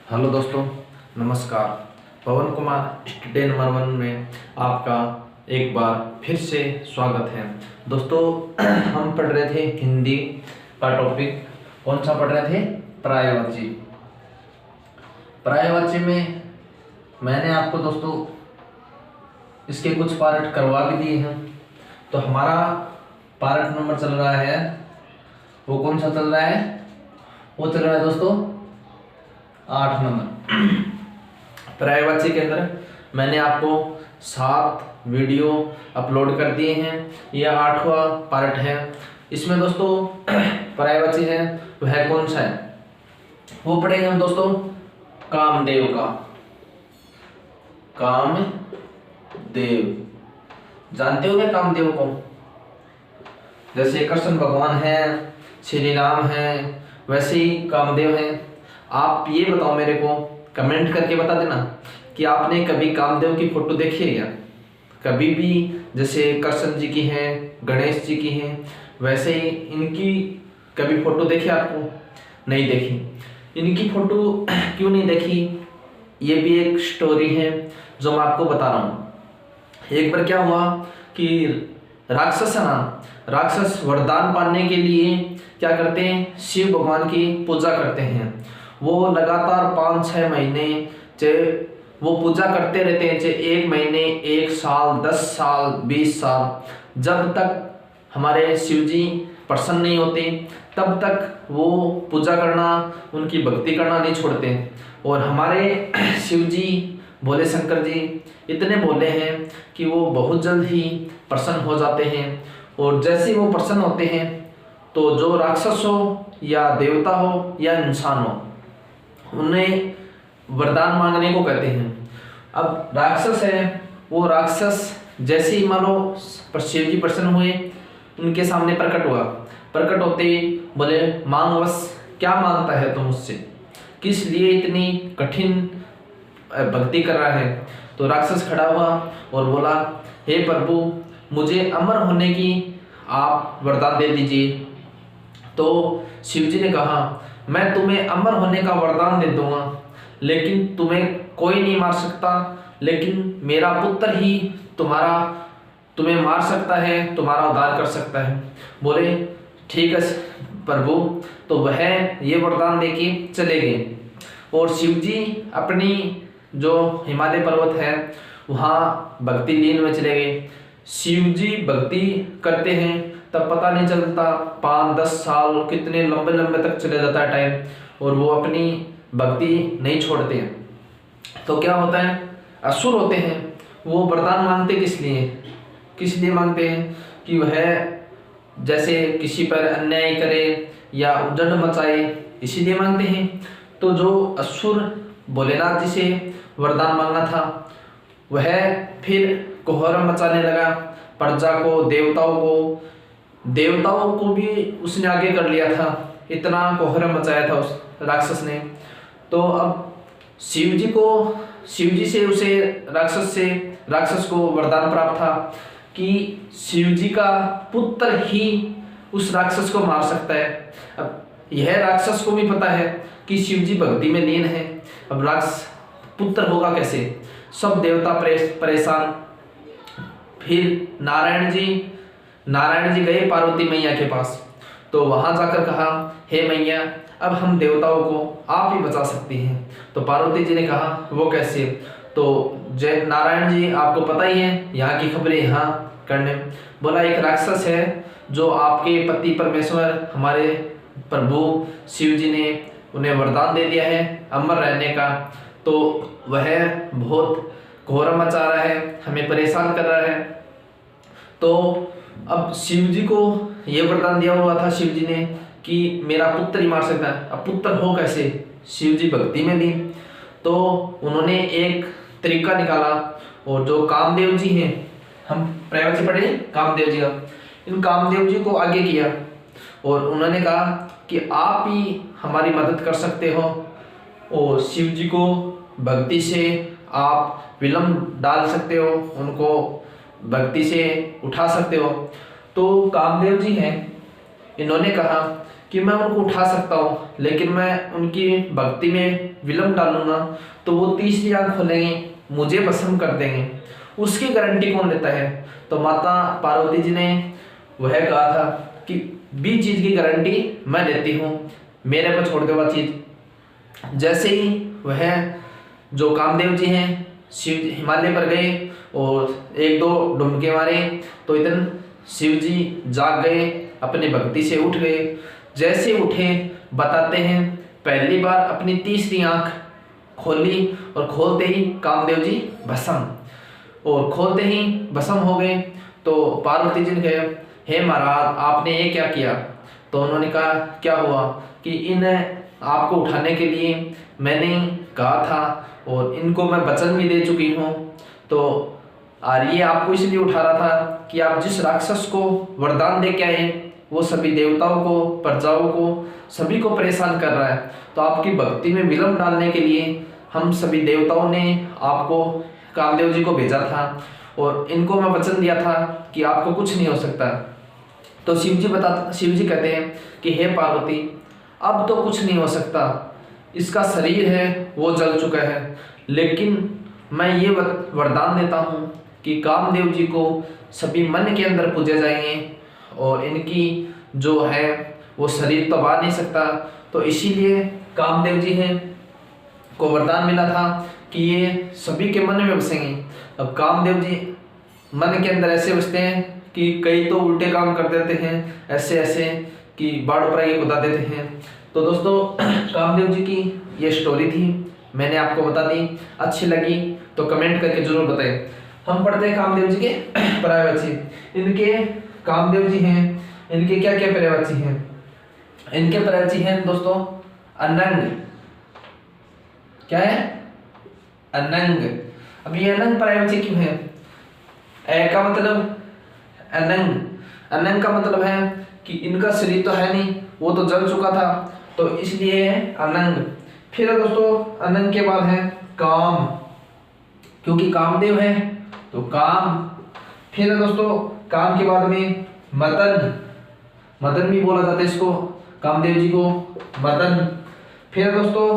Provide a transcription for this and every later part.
Hello दोस्तों, नमस्कार। पवन Kumar student number 1 में आपका एक बार फिर से स्वागत है। दोस्तों हम पढ़ रहे थे हिंदी का टॉपिक। कौन सा पढ़ रहे थे? पर्यायवाची। पर्यायवाची में मैंने आपको दोस्तों इसके कुछ पार्ट करवा भी दिए हैं। तो हमारा पार्ट नंबर चल रहा है, वो कौन सा चल रहा है? वो चल रहा है दोस्तों 8 नंबर। पर्यायवाची के अंदर मैंने आपको 7 वीडियो अपलोड कर दिए हैं। यह 8वां पार्ट है। इसमें दोस्तों पर्यायवाची है वह कौन सा है, वो पढ़ेंगे हम दोस्तों कामदेव का। कामदेव, जानते हो क्या कामदेव को? जैसे कृष्ण भगवान है, श्री राम है, वैसे ही कामदेव है। आप ये बताओ मेरे को, कमेंट करके बता देना कि आपने कभी कामदेव की फोटो देखी है क्या? कभी भी? जैसे कृष्ण जी की है, गणेश जी की है, वैसे ही इनकी कभी फोटो देखी आपको? नहीं देखी। इनकी फोटो क्यों नहीं देखी, ये भी एक स्टोरी है जो मैं आपको बता रहा हूँ। एक बार क्या हुआ कि राक्षस है ना, राक्षस वरदान पाने के लिए क्या करते हैं? शिव भगवान की पूजा करते हैं। वो लगातार 5-6 महीने चाहे वो पूजा करते रहते हैं, चाहे 1 महीने, 1 साल, 10 साल, 20 साल, जब तक हमारे शिव जी प्रसन्न नहीं होते तब तक वो पूजा करना, उनकी भक्ति करना नहीं छोड़ते। और हमारे शिव जी, भोले शंकर जी इतने भोले हैं कि वो बहुत जल्द ही प्रसन्न हो जाते हैं। और जैसे ही वो प्रसन्न होते हैं तो जो राक्षस हो या देवता हो या इंसान हो, उन्हें वरदान मांगने को कहते हैं। अब राक्षस है, वो राक्षस जैसे ही मानो शिव जी प्रसन्न हुए, उनके सामने प्रकट हुआ। प्रकट होते ही बोले, मांग बस, क्या मांगता है तुम मुझसे? किस लिए इतनी कठिन भक्ति कर रहा है? तो राक्षस खड़ा हुआ और बोला, हे प्रभु, मुझे अमर होने की आप वरदान दे दीजिए। तो शिव जी ने कहा, मैं तुम्हें अमर होने का वरदान दे दूंगा, लेकिन तुम्हें कोई नहीं मार सकता, लेकिन मेरा पुत्र ही तुम्हें मार सकता है, तुम्हारा उद्धार कर सकता है। बोले, ठीक है प्रभु। तो वह ये वरदान देके चले गए। और शिव जी अपनी जो हिमालय पर्वत है वहाँ भक्ति लीन में चले गए। शिव जी भक्ति करते हैं तब पता नहीं चलता, 5-10 साल, कितने लंबे लंबे तक चले जाता है टाइम, और वो अपनी भक्ति नहीं छोड़ते हैं। तो क्या होता है, असुर होते हैं, वो वरदान मांगते किस लिए मांगते हैं? कि वह जैसे किसी पर अन्याय करे या उजड़ मचाए, इसीलिए मांगते हैं। तो जो असुर भोलेनाथ जी से वरदान मांगा था, वह फिर कोहरम मचाने लगा प्रजा को, देवताओं को भी उसने आगे कर लिया था। इतना कोहरम मचाया था उस राक्षस ने। तो अब शिव जी से उसे राक्षस को वरदान प्राप्त था कि शिव जी का पुत्र ही उस राक्षस को मार सकता है। अब यह राक्षस को भी पता है कि शिव जी भक्ति में लीन है। अब राक्षस पुत्र होगा कैसे? सब देवता परेशान। फिर नारायण जी गए पार्वती मैया के पास। तो वहां जाकर कहा, हे मैया, अब हम देवताओं को आप ही बचा सकती हैं। तो पार्वती जी ने कहा, वो कैसे? तो जय नारायण जी, आपको पता ही है यहाँ की खबरें यहाँ करने। बोला, एक राक्षस है जो आपके पति परमेश्वर हमारे प्रभु शिव जी ने उन्हें वरदान दे दिया है अमर रहने का। तो वह बहुत घोर मचा रहा है, हमें परेशान कर रहा है। तो अब शिव जी को ये वरदान दिया हुआ था शिव जी ने कि मेरा पुत्र ही मार सकता है। अब पुत्र हो कैसे? शिव जी भक्ति में ली। तो उन्होंने एक तरीका निकाला, और जो कामदेव जी हैं, हम पर्यायवाची पढ़े कामदेव जी का, इन कामदेव जी को आगे किया और उन्होंने कहा कि आप ही हमारी मदद कर सकते हो, और शिव जी को भक्ति से आप विलंब डाल सकते हो, उनको भक्ति से उठा सकते हो। तो कामदेव जी हैं, इन्होंने कहा कि कि मैं उनको उठा सकता हूँ, लेकिन मैं उनकी भक्ति में विलम्ब डालूंगा तो वो तीसरी आंख खोलेंगे, मुझे भस्म कर देंगे। उसकी गारंटी कौन लेता है? तो माता पार्वती जी ने वह कहा था कि 20 चीज की गारंटी मैं लेती हूँ, मेरे पर छोड़ दे वह चीज। जैसे ही वह जो कामदेव जी हैं शिव हिमालय पर गए और एक दो डुबके मारे तो इतने शिव जी जाग गए, अपनी भक्ति से उठ गए। जैसे उठे बताते हैं पहली बार अपनी तीसरी आंख खोली और खोलते ही कामदेव जी भस्म, और खोलते ही भस्म हो गए। तो पार्वती जी ने कहा, हे महाराज आपने ये क्या किया? तो उन्होंने कहा क्या हुआ कि इन आपको उठाने के लिए मैंने कहा था और इनको मैं वचन भी दे चुकी हूँ, तो और ये आपको इसलिए उठा रहा था कि आप जिस राक्षस को वरदान दे के आए वो सभी देवताओं को, प्रजाओं को, सभी को परेशान कर रहा है, तो आपकी भक्ति में विलम्ब डालने के लिए हम सभी देवताओं ने आपको कामदेव जी को भेजा था और इनको मैं वचन दिया था कि आपको कुछ नहीं हो सकता। तो शिव जी कहते हैं कि हे पार्वती अब तो कुछ नहीं हो सकता, इसका शरीर है वो जल चुका है, लेकिन मैं ये वरदान देता हूँ कि कामदेव जी को सभी मन के अंदर पूजे जाएंगे और इनकी जो है वो शरीर तो बाहर नहीं सकता। तो इसीलिए कामदेव जी हैं को वरदान मिला था कि ये सभी के मन में बसेंगे। अब कामदेव जी मन के अंदर ऐसे बसते हैं कि कई तो उल्टे काम कर देते हैं, ऐसे ऐसे कि बाड़ ऊपर कुदा देते हैं। तो दोस्तों कामदेव जी की ये स्टोरी थी, मैंने आपको बता दी। अच्छी लगी तो कमेंट करके जरूर बताएं। हम पढ़ते हैं कामदेव जी के पर्यायवाची। इनके कामदेव जी हैं, इनके क्या क्या पर्यायवाची हैं? इनके पर्यायवाची हैं दोस्तों अनंग। क्या है? अनंग। अब ये अनंग पर्यायवाची क्यों है? ए का मतलब अनंग, अनंग का मतलब है कि इनका शरीर तो है नहीं, वो तो जल चुका था, तो इसलिए अनंग। फिर है दोस्तों अनंग के बाद है काम, क्योंकि कामदेव है तो काम। फिर है दोस्तों काम के बाद में मदन, मदन भी बोला जाता है इसको, कामदेव जी को मदन। फिर है दोस्तों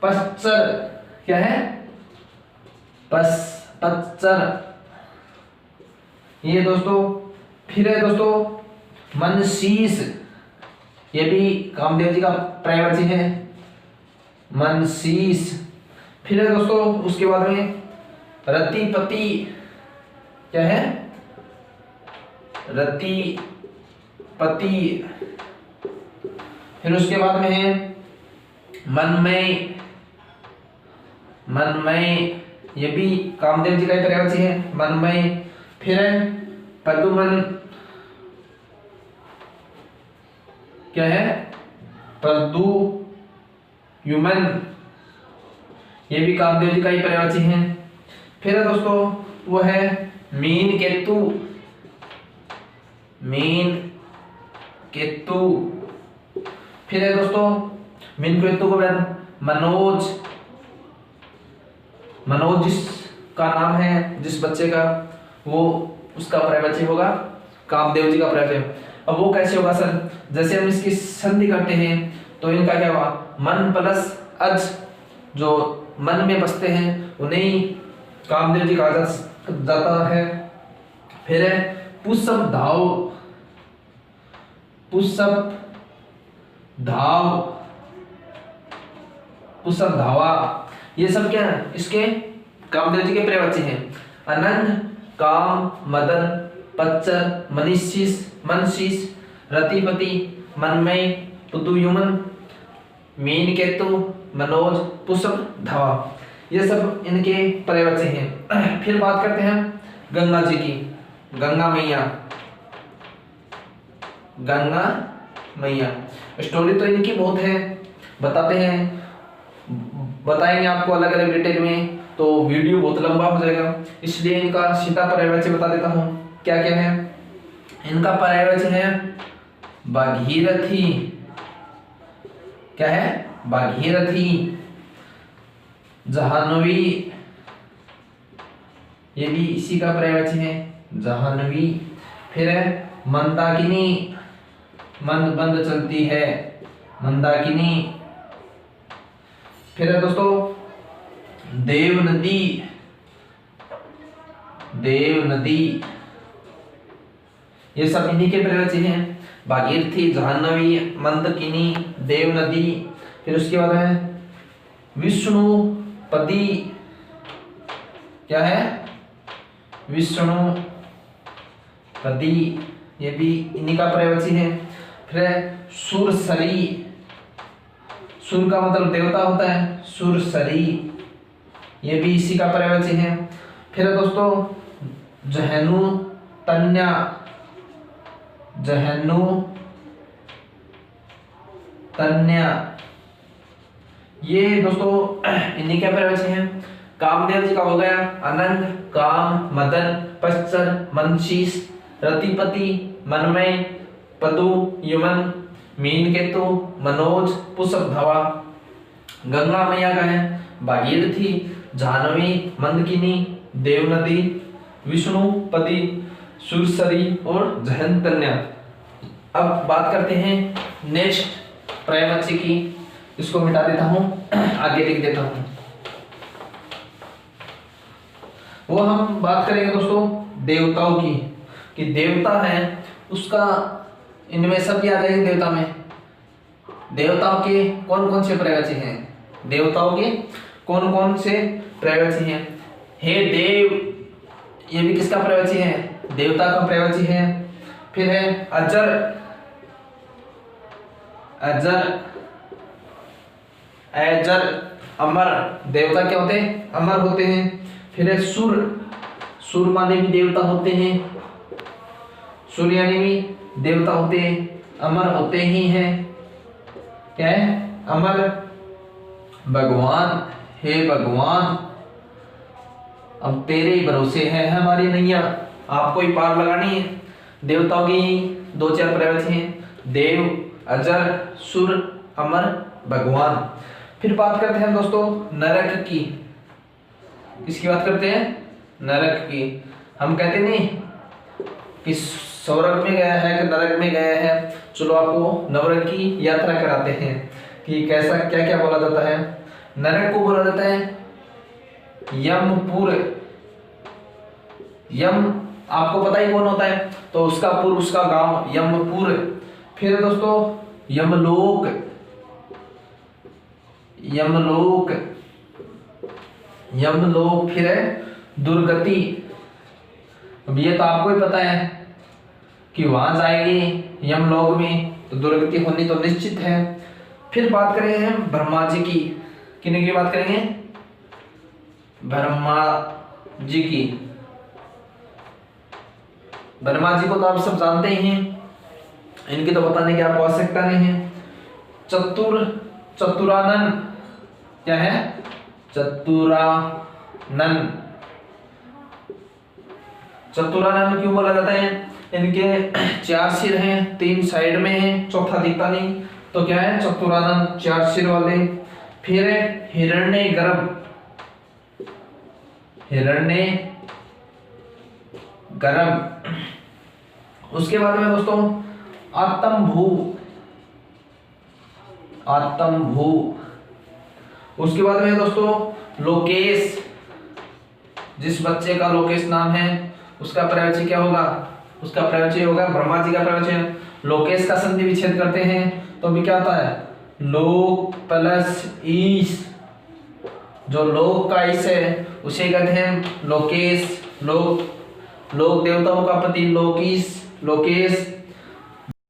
पच्चर। क्या है? पच्चर ये दोस्तों। फिर है दोस्तों मनशीस, ये भी कामदेव जी का पर्यायवाची है, मनशीस। फिर है दोस्तों उसके बाद में रतिपति। क्या है? रतिपति। फिर उसके बाद में है मनमय, मनमय ये भी कामदेव जी का ही पर्यायवाची है, मनमय। फिर है पदुमन। क्या है? प्रदुयुमन, ये भी कामदेव जी का ही पर्यायवाची है। फिर है दोस्तों वो है मीन केतु, मीन केतु। फिर है दोस्तों मीन केतु को मनोज, मनोज जिसका नाम है जिस बच्चे का, वो उसका पर्यायवाची होगा कामदेव जी का पर्यायवाची। अब वो कैसे होगा सर? जैसे हम इसकी संधि करते हैं तो इनका क्या हुआ? मन प्लस अज, जो मन में बसते हैं उन्हें कामदेव जी कहा जाता है। फिर है पुष्प धाव, पुष्प धाव, पुष्प धावा, ये सब क्या है? इसके कामदेव जी के पर्यायवाची हैं। अनंग, काम, मदन, पच्चर, मनीषिस, मनशीस, रतिपति, मनमय, पुदुयुमन, मीन केतु, मनोज, पुष्प धावा, ये सब इनके पर्यायवाची हैं। फिर बात करते हैं गंगा जी की, गंगा मैया, गंगा मैया। स्टोरी तो इनकी बहुत है, बताते हैं, बताएंगे आपको अलग अलग डिटेल में, तो वीडियो बहुत लंबा हो जाएगा, इसलिए इनका सीधा पर्यायवाची बता देता हूँ। क्या क्या है इनका पर्यायवाची? है भागीरथी। क्या है? भागीरथी, जाह्नवी, ये भी इसी का पर्यायवाची है, जाह्नवी। फिर है मंदाकिनी, मंद बंद चलती है, मंदाकिनी। फिर है दोस्तों देव नदी, देव नदी, ये सब इन्हीं के पर्यायवाची हैं। भागीरथी, जाह्नवी, मंदाकिनी, देव नदी। फिर उसके बाद है विष्णुपदी, क्या है विष्णुपदी, ये भी इन्हीं का पर्यायवाची है। फिर है सुरसरी, सुर का मतलब देवता होता है, सुरसरी, ये भी इसी का पर्यायवाची है। फिर है दोस्तों जहनु तन्या, जहनु तन्या, ये दोस्तों इन्हीं के पर्यायवाची हैं। कामदेव जी का हो गया अनंग, काम, मदन, पश्चर, मंशीष, रतिपति, मनमय, पदु, यमन, मीनकेतु, मनोज, पुष्पधवा। गंगा मैया का है भागीरथी, जाह्नवी, मंदाकिनी, देवनदी, विष्णुपदी, सुरसरी और जहनतन्या। अब बात करते हैं नेक्स्ट पर्यायवाची की, इसको मिटा देता हूं, आगे लिख देता हूं। वो हम बात करेंगे दोस्तों देवताओं की, कि देवता है उसका, इनमें सब आ जाएंगे देवता में। देवताओं के कौन कौन से पर्यायवाची हैं, देवताओं के कौन कौन से पर्यायवाची हैं। हे देव, ये भी किसका पर्यायवाची है, देवता का पर्यायवाची है। फिर है अजर, अजर, अजर, अमर, देवता क्या होते हैं, अमर होते हैं। फिर है सुर, सुर माने भी देवता होते हैं, सुर यानी भी देवता होते हैं, अमर होते ही हैं। क्या है, अमर। भगवान, हे भगवान, अब तेरे ही भरोसे है हमारी नैया, आपको ही पार लगानी है। देवताओं की दो चार पर्यायवाची हैं, देव, अजर, सुर, अमर, भगवान। फिर बात करते हैं दोस्तों नरक की, किसकी बात करते हैं, नरक की। हम कहते नहीं कि स्वर्ग में गया है कि नरक में गया है, चलो आपको नरक की यात्रा कराते हैं कि कैसा क्या क्या बोला जाता है। नरक को बोला जाता है यमपुर, यम आपको पता ही कौन होता है, तो उसका पुर, उसका गांव यमपुर। फिर दोस्तों यमलोक, यमलोक, यमलोक। फिर है दुर्गति, अब ये तो आपको ही पता है कि वहां जाएंगे यमलोक में तो दुर्गति होनी तो निश्चित है। फिर बात करेंगे हम ब्रह्मा जी की, किन्हीं की बात करेंगे, ब्रह्मा जी की। ब्रह्मा जी को तो आप सब जानते ही हैं, इनकी तो बताने की आपको आवश्यकता नहीं है। चतुर, चतुरानन, क्या है, चतुरानन। चतुरानन क्यों बोला जाता है, इनके चार सिर हैं, तीन साइड में हैं, चौथा दिखता नहीं, तो क्या है चतुरानन, चार सिर वाले। फिर है हिरण्य गर्भ, हिरण्य गर्भ। उसके बाद में दोस्तों आत्मभू, आत्मभू। उसके बाद में दोस्तों लोकेश, जिस बच्चे का लोकेश नाम है उसका पर्यायवाची क्या होगा, उसका पर्यायवाची होगा ब्रह्मा जी का पर्यायवाची। लोकेश का संधि विच्छेद करते हैं तो भी क्या होता है, लोक प्लस ईश, जो लोक का ईश है उसे कहते हैं लोकेश। लोक, लोक देवताओं का पति लोकीश, लोकेश।